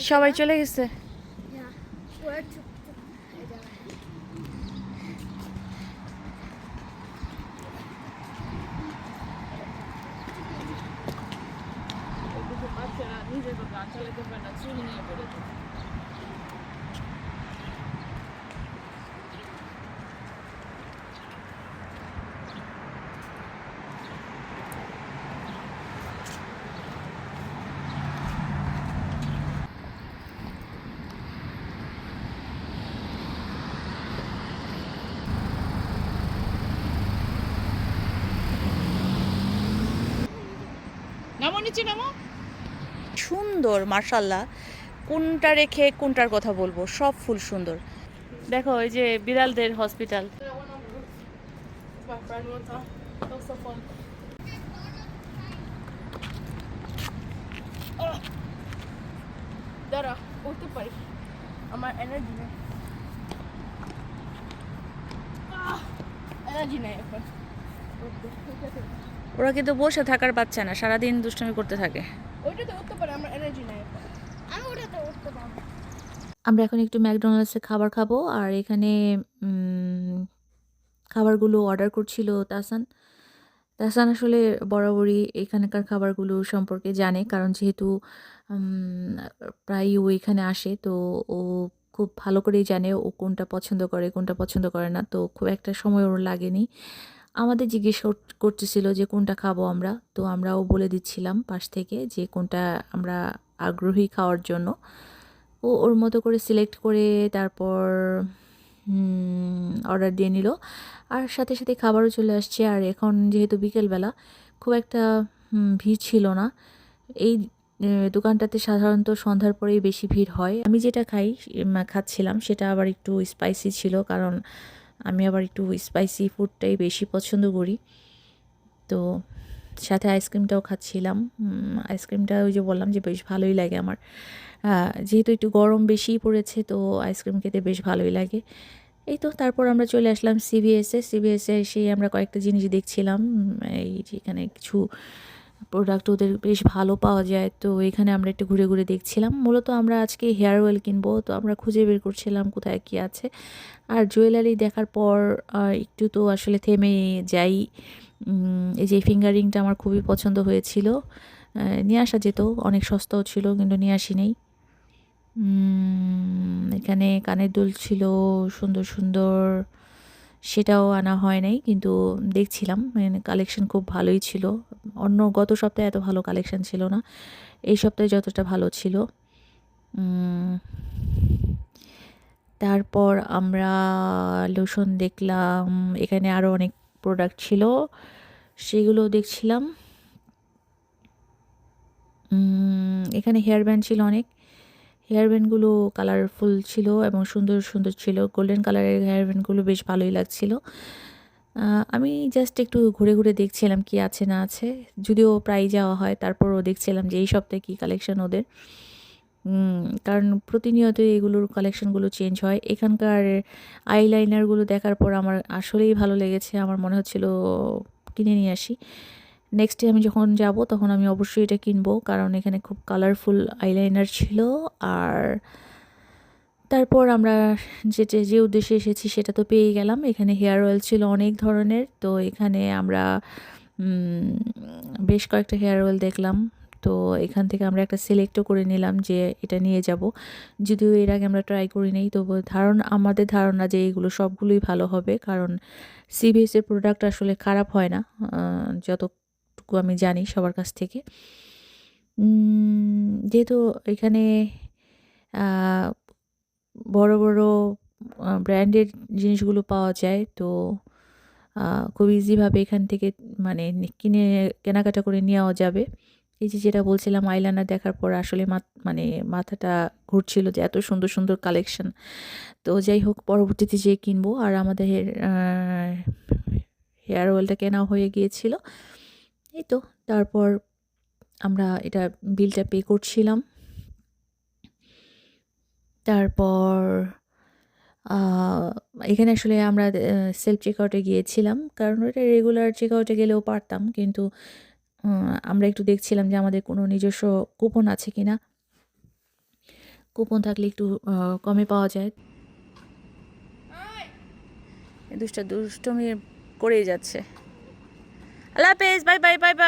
সবাই চলে গেছে। নিজেকে গান চালাতে পারে না, চুল নিয়ে পড়ে যায়। নামো নিচে নামো। সুন্দর মাশাআল্লাহ। কোনটা রেখে কোনটার কথা বলবো, সব ফুল সুন্দর। দেখো ওই যে বিড়ালদের হসপিটাল। দাঁড়া, উঠতে পারি, আমার এনার্জি নেই, এনার্জি নেই এখন। ওরা কিন্তু বসে থাকার বাচ্চা না, সারাদিন দুষ্টামি করতে থাকে। ওইটাতে উঠতে পারে, আমার এনার্জি নেই এখন। আমি ওটাতে উঠতে পারবো। আমরা এখন একটু ম্যাকডোনাল্ডসে খাবার খাবো, আর এখানে খাবারগুলো অর্ডার করছিল তাসান। তাসান আসলে বরাবরই এখানকার খাবারগুলো সম্পর্কে জানে, কারণ যেহেতু প্রায়ই ও এখানে আসে, তো ও খুব ভালো করেই জানে ও কোনটা পছন্দ করে কোনটা পছন্দ করে না। তো খুব একটা সময় ওর লাগেনি। আমাদের জিজ্ঞেস করতেছিল যে কোনটা খাবো আমরা, তো আমরাও বলে দিচ্ছিলাম পাশ থেকে যে কোনটা আমরা আগ্রহী খাওয়ার জন্য। ও ওর মতো করে সিলেক্ট করে তারপর অর্ডার দিয়ে নিল, আর সাথে সাথে খাবারও চলে আসছে। আর এখন যেহেতু বিকেলবেলা, খুব একটা ভিড় ছিল না। এই দোকানটাতে সাধারণত সন্ধ্যার পরেই বেশি ভিড় হয়। আমি যেটা খাচ্ছিলাম সেটা আবার একটু স্পাইসি ছিল, কারণ আমি আবার একটু স্পাইসি ফুডটাই বেশি পছন্দ করি। তো সাথে আইসক্রিমটাও খাচ্ছিলাম। আইসক্রিমটা ওই যে বললাম যে বেশ ভালোই লাগে আমার। যেহেতু একটু গরম বেশিই পড়েছে, তো আইসক্রিম খেতে বেশ ভালোই লাগে। এই তো তারপর আমরা চলে আসলাম সিভিএসে এসেই আমরা কয়েকটা জিনিস দেখছিলাম। এই যেখানে কিছু প্রোডাক্ট ওদের বেশ ভালো পাওয়া যায়, তো এখানে আমরা একটু ঘুরে ঘুরে দেখছিলাম। মূলত আমরা আজকে হেয়ার অয়েল কিনবো, তো আমরা খুঁজে বের করছিলাম কোথায় কি আছে। আর জুয়েলারি দেখার পর একটু তো আসলে থেমে যাই। এই যে ফিঙ্গারিংটা আমার খুবই পছন্দ হয়েছিল, নিয়ে আসা যেত, অনেক সস্তাও ছিল, কিন্তু নিয়ে আসি নেই। এখানে কানের দুল ছিল সুন্দর সুন্দর, সেটাও আনা হয় নাই, কিন্তু দেখছিলাম কালেকশন খুব ভালোই ছিল। গত সপ্তাহে এত ভালো কালেকশন ছিল না, এই সপ্তাহে যতটা ভালো ছিল। তারপর আমরা লোশন দেখলাম, এখানে আরও অনেক প্রোডাক্ট ছিল, সেগুলো দেখছিলাম। এখানে হেয়ার ব্যান্ড ছিল অনেক, হেয়ার ব্যান্ডগুলো কালারফুল ছিল এবং সুন্দর সুন্দর ছিল। গোল্ডেন কালারের হেয়ার ব্যান্ডগুলো বেশ ভালোই লাগছিল। আমি জাস্ট একটু ঘুরে ঘুরে দেখছিলাম কি আছে না আছে, যদিও প্রায় যাওয়া হয়, তারপরও দেখছিলাম যে এই সপ্তাহে কী কালেকশন ওদের। কারণ প্রতিনিয়তই এগুলোর কালেকশনগুলো চেঞ্জ হয়। এখানকার আইলাইনারগুলো দেখার পর আমার আসলেই ভালো লেগেছে, আমার মনে হচ্ছিল কিনে নিয়ে আসি। নেক্সটে আমি যখন যাব তখন আমি অবশ্যই এটা কিনবো, কারণ এখানে খুব কালারফুল আইলাইনার ছিল। আর তারপর আমরা যে উদ্দেশ্যে এসেছি সেটা তো পেয়ে গেলাম। এখানে হেয়ার অয়েল ছিল অনেক ধরনের, তো এখানে আমরা বেশ কয়েকটা হেয়ার অয়েল দেখলাম। তো এখান থেকে আমরা একটা সিলেক্টও করে নিলাম যে এটা নিয়ে যাব, যদিও এর আগে আমরা ট্রাই করি নাই। তবু আমাদের ধারণা যে এগুলো সবগুলোই ভালো হবে, কারণ সিভিএসের প্রোডাক্ট আসলে খারাপ হয় না, যতটুকু আমি জানি সবার কাছ থেকে। যেহেতু এখানে বড় বড় ব্র্যান্ডের জিনিসগুলো পাওয়া যায়, তো খুব ইজিভাবে এখান থেকে মানে কেনাকাটা করে নেওয়া যাবে। এই যে যেটা বলছিলাম, আইলাইনার দেখার পর আসলে মানে মাথাটা ঘুরছিল যে এত সুন্দর সুন্দর কালেকশন। তো যাই হোক, পরবর্তীতে যেয়ে কিনবো। আর আমাদের হেয়ার অয়েলটা কেনাও হয়ে গিয়েছিল। এই তো তারপর আমরা এটা বিলটা পে করছিলাম। তারপর এখানে আসলে আমরা সেলফ চেকআউটে গিয়েছিলাম, কারণ ওটা রেগুলার চেকআউটে গেলেও পারতাম, কিন্তু আমরা একটু দেখছিলাম যে আমাদের কোনো নিজস্ব কুপন আছে কিনা। কুপন থাকলে একটু কমে পাওয়া যায়। দুষ্টমি করেই যাচ্ছে। আল্লাহ হাফেজ, বাই বাই বাই বাই।